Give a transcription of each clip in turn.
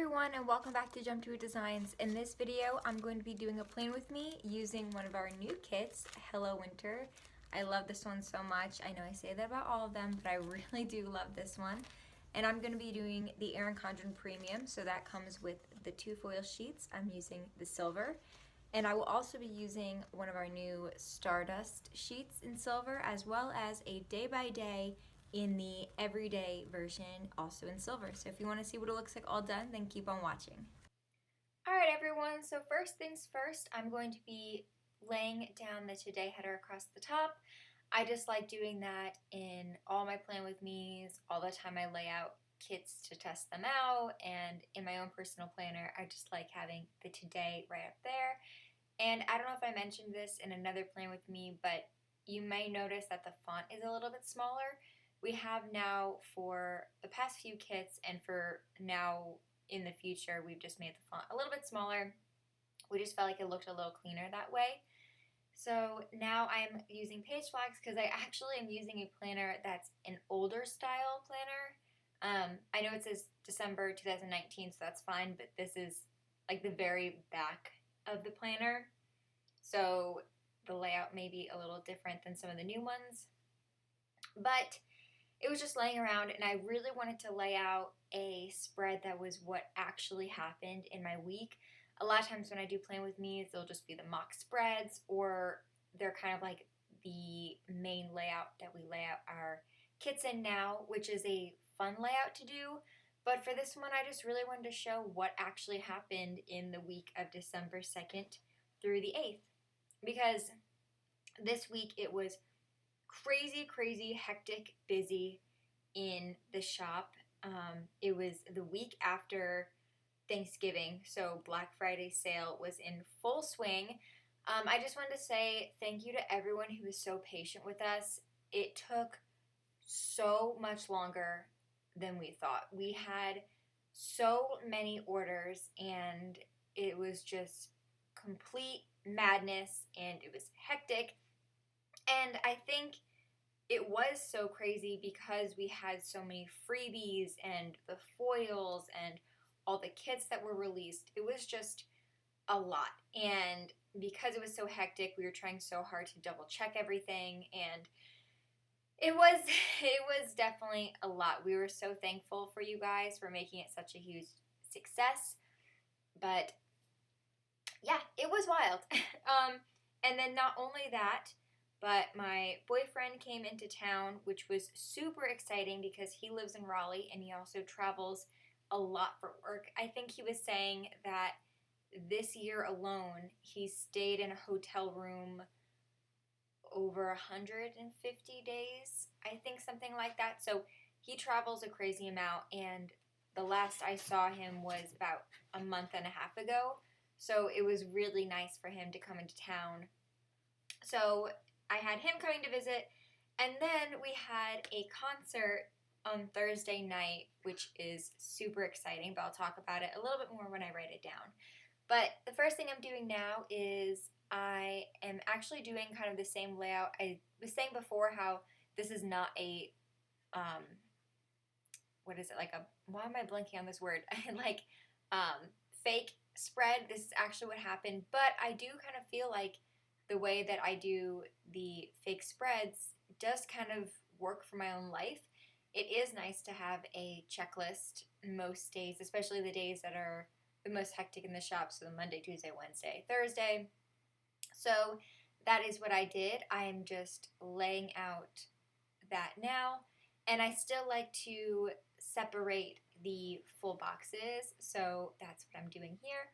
everyone, and welcome back to Jump to It Designs. In this video, I'm going to be doing a plan with me using one of our new kits, Hello Winter. I love this one so much. I know I say that about all of them, but I really do love this one. And I'm going to be doing the Erin Condren Premium, so that comes with the 2 foil sheets. I'm using the silver. And I will also be using one of our new Stardust sheets in silver, as well as a day by day in the everyday version, also in silver. So if you want to see what it looks like all done, then keep on watching. Alright everyone, so first things first, I'm going to be laying down the Today header across the top. I just like doing that in all my Plan With Me's, all the time I lay out kits to test them out, and in my own personal planner, I just like having the Today right up there. And I don't know if I mentioned this in another Plan With Me, but you may notice that the font is a little bit smaller. We have now, for the past few kits and for now in the future, we've just made the font a little bit smaller. We just felt like it looked a little cleaner that way. So now I'm using page flags because I actually am using a planner that's an older style planner. I know it says December 2019, so that's fine, but this is like the very back of the planner. So the layout may be a little different than some of the new ones. But it was just laying around, and I really wanted to lay out a spread that was what actually happened in my week. A lot of times when I do Plan With Me, they'll just be the mock spreads, or they're kind of like the main layout that we lay out our kits in now, which is a fun layout to do. But for this one, I just really wanted to show what actually happened in the week of December 2nd through the 8th. Because this week it was crazy, hectic, busy in the shop. It was the week after Thanksgiving, so Black Friday sale was in full swing. I just wanted to say thank you to everyone who was so patient with us. It took so much longer than we thought. We had so many orders, and it was just complete madness, and it was hectic. And I think it was so crazy because we had so many freebies and the foils and all the kits that were released. It was just a lot. And because it was so hectic, we were trying so hard to double check everything, and it was definitely a lot. We were so thankful for you guys for making it such a huge success. But yeah, it was wild. And then not only that, but my boyfriend came into town, which was super exciting because he lives in Raleigh and he also travels a lot for work. I think he was saying that this year alone, he stayed in a hotel room over 150 days, I think, something like that. So he travels a crazy amount, and the last I saw him was about a month and a half ago. So it was really nice for him to come into town. So I had him coming to visit, and then we had a concert on Thursday night, which is super exciting, but I'll talk about it a little bit more when I write it down. But the first thing I'm doing now is I am actually doing kind of the same layout. I was saying before how this is not a, what is it, like a, why am I blanking on this word? like, fake spread. This is actually what happened, but I do kind of feel like the way that I do the fake spreads does kind of work for my own life. It is nice to have a checklist most days, especially the days that are the most hectic in the shop, so the Monday, Tuesday, Wednesday, Thursday. So that is what I did. I am just laying out that now, and I still like to separate the full boxes, so that's what I'm doing here.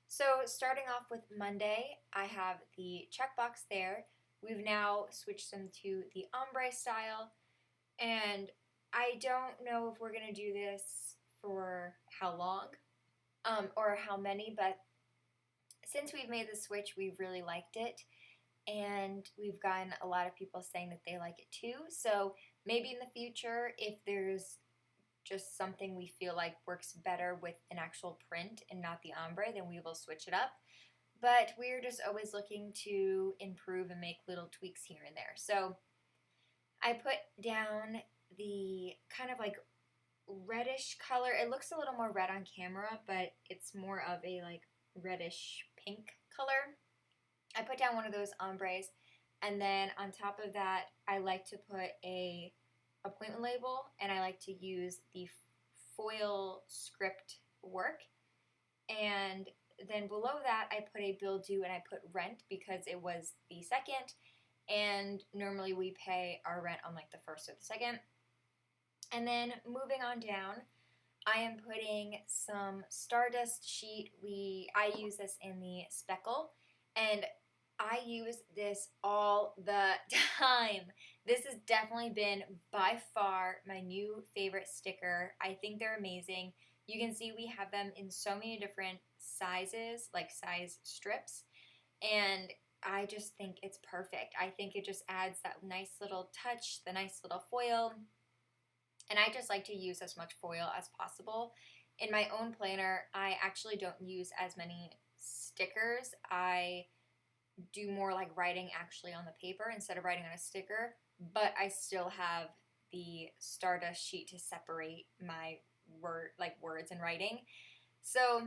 So starting off with Monday, I have the checkbox there. We've now switched them to the ombre style, and I don't know if we're going to do this for how long or how many, but since we've made the switch, we've really liked it, and we've gotten a lot of people saying that they like it too. So maybe in the future, if there's just something we feel like works better with an actual print and not the ombre, then we will switch it up. But we're just always looking to improve and make little tweaks here and there. So I put down the kind of like reddish color. It looks a little more red on camera, but it's more of a like reddish pink color. I put down one of those ombres, and then on top of that, I like to put a appointment label, and I like to use the foil script work. And then below that, I put a bill due, and I put rent because it was the second, and normally we pay our rent on like the first or the second. And then moving on down, I am putting some Stardust sheet. I use this in the speckle, and I use this all the time. This has definitely been by far my new favorite sticker. I think they're amazing. You can see we have them in so many different sizes, like size strips, and I just think it's perfect. I think it just adds that nice little touch, the nice little foil, and I just like to use as much foil as possible. In my own planner, I actually don't use as many stickers. I do more like writing actually on the paper instead of writing on a sticker, but I still have the Stardust sheet to separate my words and writing. So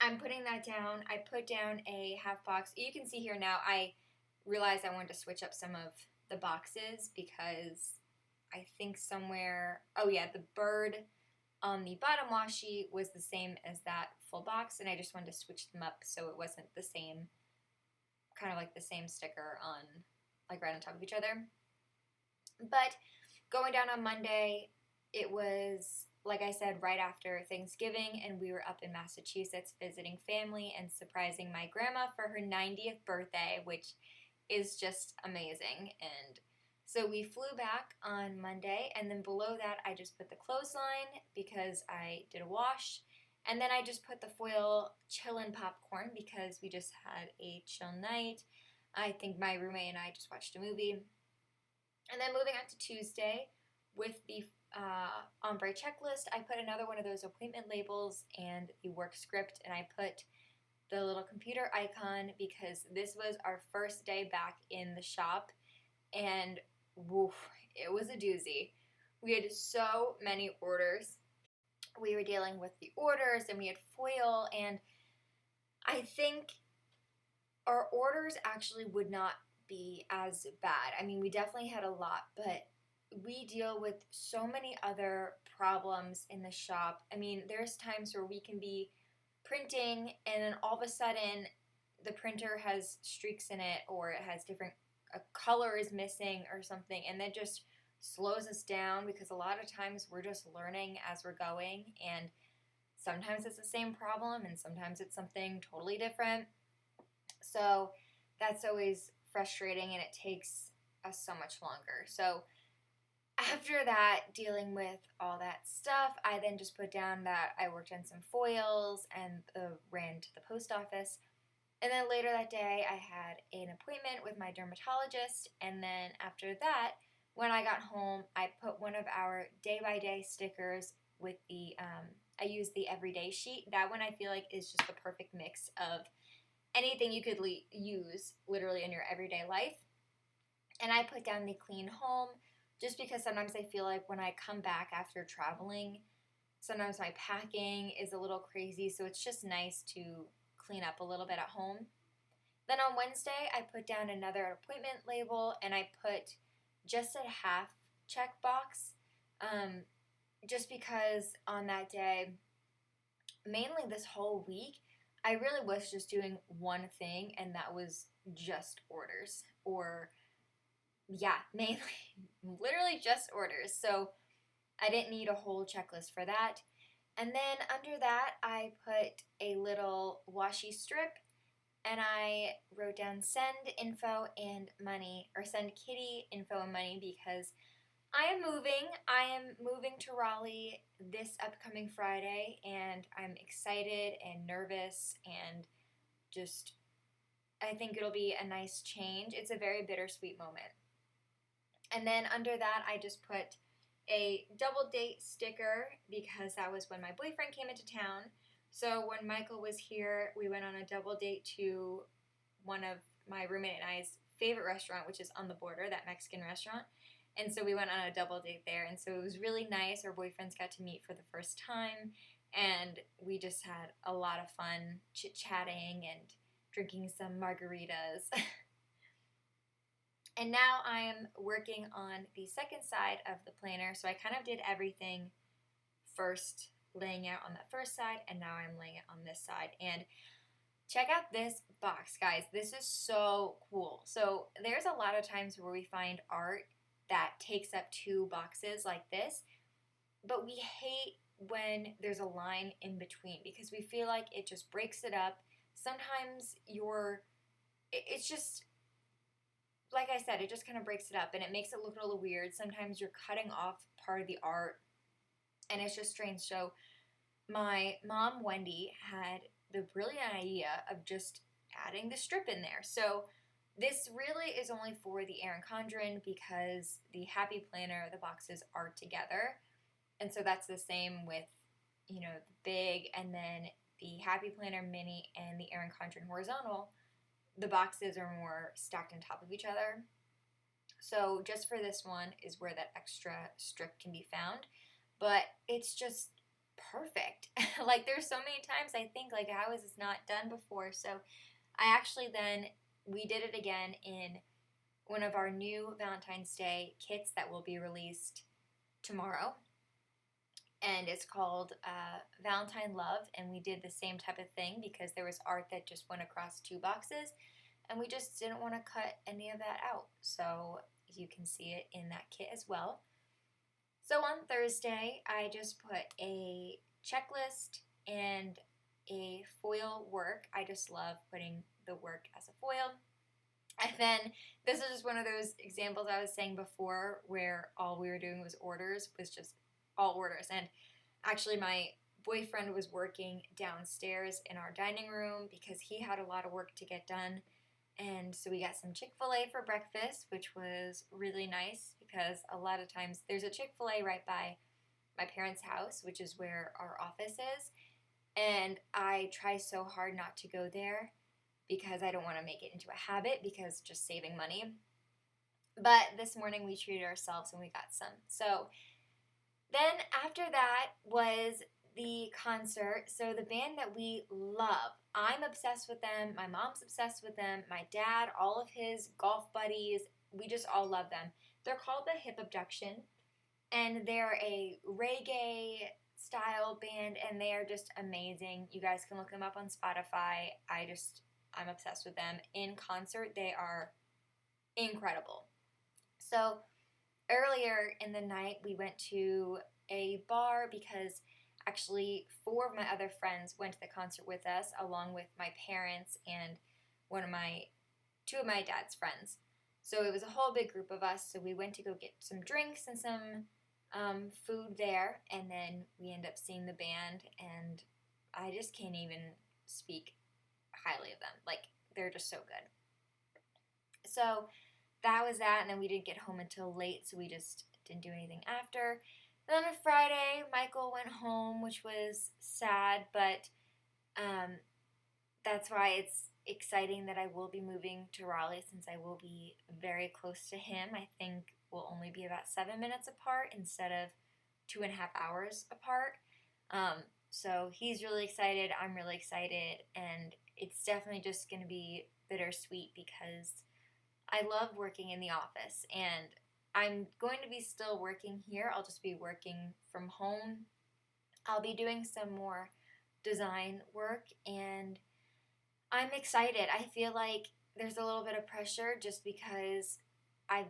I'm putting that down. I put down a half box. You can see here now I realized I wanted to switch up some of the boxes because I think somewhere, oh yeah, the bird on the bottom washi was the same as that full box, and I just wanted to switch them up so it wasn't the same, kind of like the same sticker on, like right on top of each other. But going down on Monday, it was, like I said, right after Thanksgiving, and we were up in Massachusetts visiting family and surprising my grandma for her 90th birthday, which is just amazing. And so we flew back on Monday, and then below that, I just put the clothesline because I did a wash. And then I just put the foil chillin' popcorn because we just had a chill night. I think my roommate and I just watched a movie. And then moving on to Tuesday, with the ombre checklist, I put another one of those appointment labels and the work script, and I put the little computer icon because this was our first day back in the shop, and woof, it was a doozy. We had so many orders. We were dealing with the orders, and we had foil, and I think our orders actually would not be as bad. I mean, we definitely had a lot, but we deal with so many other problems in the shop. I mean, there's times where we can be printing and then all of a sudden the printer has streaks in it, or it has different, a color is missing or something, and that just slows us down because a lot of times we're just learning as we're going, and sometimes it's the same problem and sometimes it's something totally different. So that's always frustrating, and it takes us so much longer. So after that, dealing with all that stuff, I then just put down that I worked on some foils and ran to the post office. And then later that day, I had an appointment with my dermatologist. And then after that, when I got home, I put one of our day-by-day stickers with the, I used the everyday sheet. That one I feel like is just the perfect mix of anything you could use literally in your everyday life. And I put down the clean home just because sometimes I feel like when I come back after traveling, sometimes my packing is a little crazy, so it's just nice to clean up a little bit at home. Then on Wednesday, I put down another appointment label, and I put just a half check box, just because on that day, mainly this whole week, I really was just doing one thing, and that was just orders, or yeah, mainly, literally just orders. So I didn't need a whole checklist for that. And then under that, I put a little washi strip, and I wrote down send info and money, or send Kitty info and money, because I am moving. I am moving to Raleigh this upcoming Friday, and I'm excited and nervous, and just, I think it'll be a nice change. It's a very bittersweet moment. And then under that, I just put a double date sticker because that was when my boyfriend came into town. So when Michael was here, we went on a double date to one of my roommate and I's favorite restaurant, which is On the Border, that Mexican restaurant. And so we went on a double date there, and so it was really nice. Our boyfriends got to meet for the first time, and we just had a lot of fun chit-chatting and drinking some margaritas. And now I'm working on the second side of the planner, so I kind of did everything first, laying out on that first side, and now I'm laying it on this side. And check out this box, guys. This is so cool. So there's a lot of times where we find art that takes up two boxes like this, but we hate when there's a line in between because we feel like it just breaks it up. Sometimes it's just, like I said, it just kind of breaks it up and it makes it look a little weird. Sometimes you're cutting off part of the art and it's just strange. So my mom, Wendy, had the brilliant idea of just adding the strip in there. So this really is only for the Erin Condren because the Happy Planner, the boxes are together. And so that's the same with, the big and then the Happy Planner Mini and the Erin Condren Horizontal. The boxes are more stacked on top of each other. So just for this one is where that extra strip can be found. But it's just perfect. Like there's so many times I think like how is this not done before? So I actually then we did it again in one of our new Valentine's Day kits that will be released tomorrow. And it's called Valentine Love, and we did the same type of thing because there was art that just went across two boxes, and we just didn't want to cut any of that out. So you can see it in that kit as well. So on Thursday, I just put a checklist and a foil work. I just love putting the work as a foil. And then this is just one of those examples I was saying before where all we were doing was just all orders. And actually my boyfriend was working downstairs in our dining room because he had a lot of work to get done. And so we got some Chick-fil-A for breakfast, which was really nice because a lot of times there's a Chick-fil-A right by my parents' house, which is where our office is. And I try so hard not to go there because I don't want to make it into a habit because just saving money. But this morning we treated ourselves and we got some. So then after that was the concert. So the band that we love, I'm obsessed with them. My mom's obsessed with them. My dad, all of his golf buddies, we just all love them. They're called the Hip Abduction, and they're a reggae style band, and they are just amazing. You guys can look them up on Spotify. I'm obsessed with them. In concert, they are incredible. So earlier in the night, we went to a bar because actually 4 of my other friends went to the concert with us, along with my parents and 2 of my dad's friends. So it was a whole big group of us. So we went to go get some drinks and some food there, and then we ended up seeing the band, and I just can't even speak highly of them. Like, they're just so good. So that was that, and then we didn't get home until late, so we just didn't do anything after. Then on Friday, Michael went home, which was sad, but that's why it's exciting that I will be moving to Raleigh since I will be very close to him. I think we'll only be about 7 minutes apart instead of 2.5 hours apart. So he's really excited, I'm really excited, and it's definitely just going to be bittersweet because I love working in the office, and I'm going to be still working here. I'll just be working from home. I'll be doing some more design work, and I'm excited. I feel like there's a little bit of pressure just because I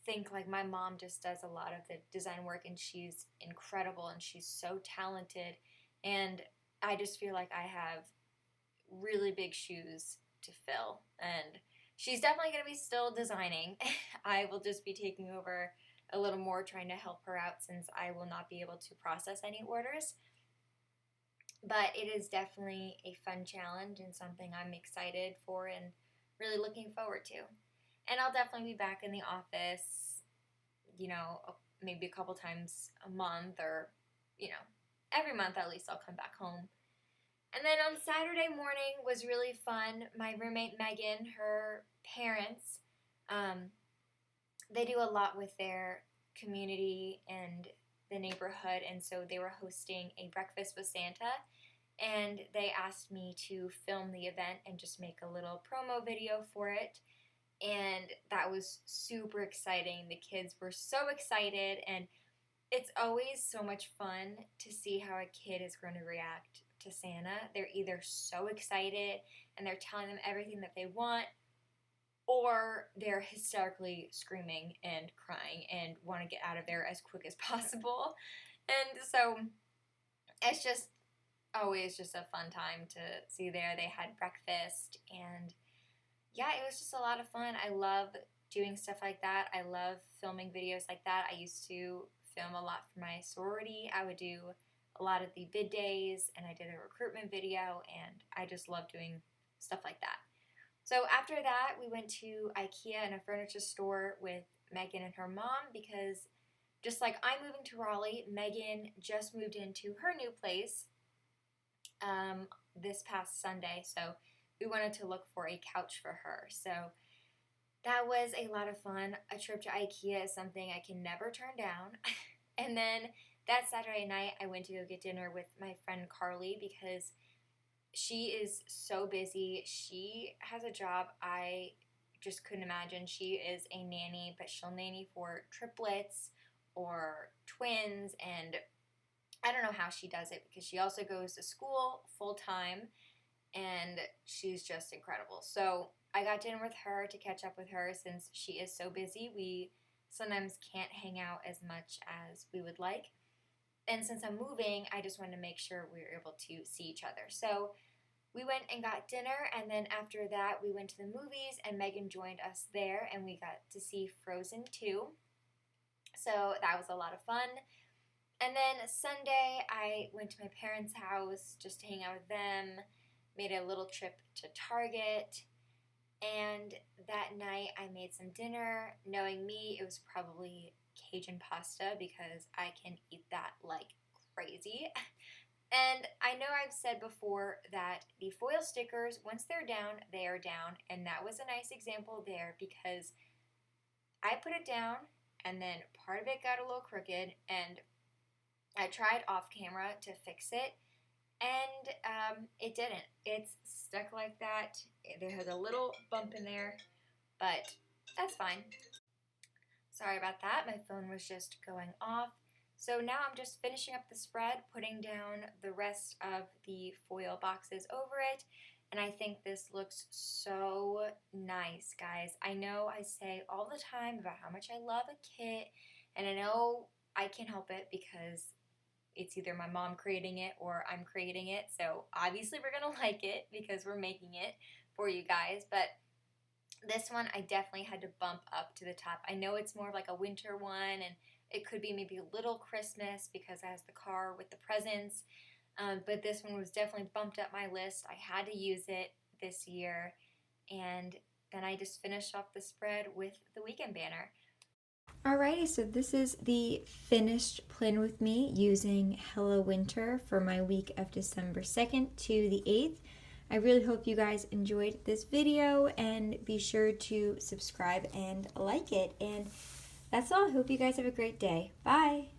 think like my mom just does a lot of the design work, and she's incredible, and she's so talented, and I just feel like I have really big shoes to fill, and she's definitely going to be still designing. I will just be taking over a little more, trying to help her out since I will not be able to process any orders. But it is definitely a fun challenge and something I'm excited for and really looking forward to. And I'll definitely be back in the office, maybe a couple times a month or, every month at least I'll come back home. And then on Saturday morning was really fun. My roommate Megan, her parents, they do a lot with their community and the neighborhood, and so they were hosting a breakfast with Santa, and they asked me to film the event and just make a little promo video for it, and that was super exciting. The kids were so excited, and it's always so much fun to see how a kid is going to react to Santa. They're either so excited and they're telling them everything that they want, or they're hysterically screaming and crying and want to get out of there as quick as possible. And so it's just always just a fun time to see there. They had breakfast, and yeah, it was just a lot of fun. I love doing stuff like that. I love filming videos like that. I used to film a lot for my sorority. I would do a lot of the bid days, and I did a recruitment video, and I just love doing stuff like that. So after that, we went to IKEA and a furniture store with Megan and her mom, because just like I'm moving to Raleigh, Megan just moved into her new place this past Sunday, so we wanted to look for a couch for her. So that was a lot of fun. A trip to IKEA is something I can never turn down. And then that Saturday night, I went to go get dinner with my friend Carly, because she is so busy. She has a job I just couldn't imagine. She is a nanny, but she'll nanny for triplets or twins, and I don't know how she does it, because she also goes to school full time, and she's just incredible. So I got dinner with her to catch up with her, since she is so busy. We sometimes can't hang out as much as we would like. And since I'm moving, I just wanted to make sure we were able to see each other. So we went and got dinner, and then after that, we went to the movies, and Megan joined us there, and we got to see Frozen 2. So that was a lot of fun. And then Sunday, I went to my parents' house just to hang out with them, made a little trip to Target, and that night I made some dinner. Knowing me, it was probably Cajun pasta, because I can eat that like crazy. And I know I've said before that the foil stickers, once they're down, they are down, and that was a nice example there, because I put it down, and then part of it got a little crooked, and I tried off camera to fix it, and it didn't. It's stuck like that. There has a little bump in there, but that's fine. Sorry about that. My phone was just going off. So now I'm just finishing up the spread, putting down the rest of the foil boxes over it, and I think this looks so nice, guys. I know I say all the time about how much I love a kit, and I know I can't help it, because it's either my mom creating it or I'm creating it. So obviously we're going to like it, because we're making it for you guys. But this one I definitely had to bump up to the top. I know it's more like a winter one, and it could be maybe a little Christmas because it has the car with the presents. But this one was definitely bumped up my list. I had to use it this year. And then I just finished off the spread with the weekend banner. Alrighty, so this is the finished plan with me using Hello Winter for my week of December 2nd to the 8th. I really hope you guys enjoyed this video, and be sure to subscribe and like it. And that's all. I hope you guys have a great day. Bye!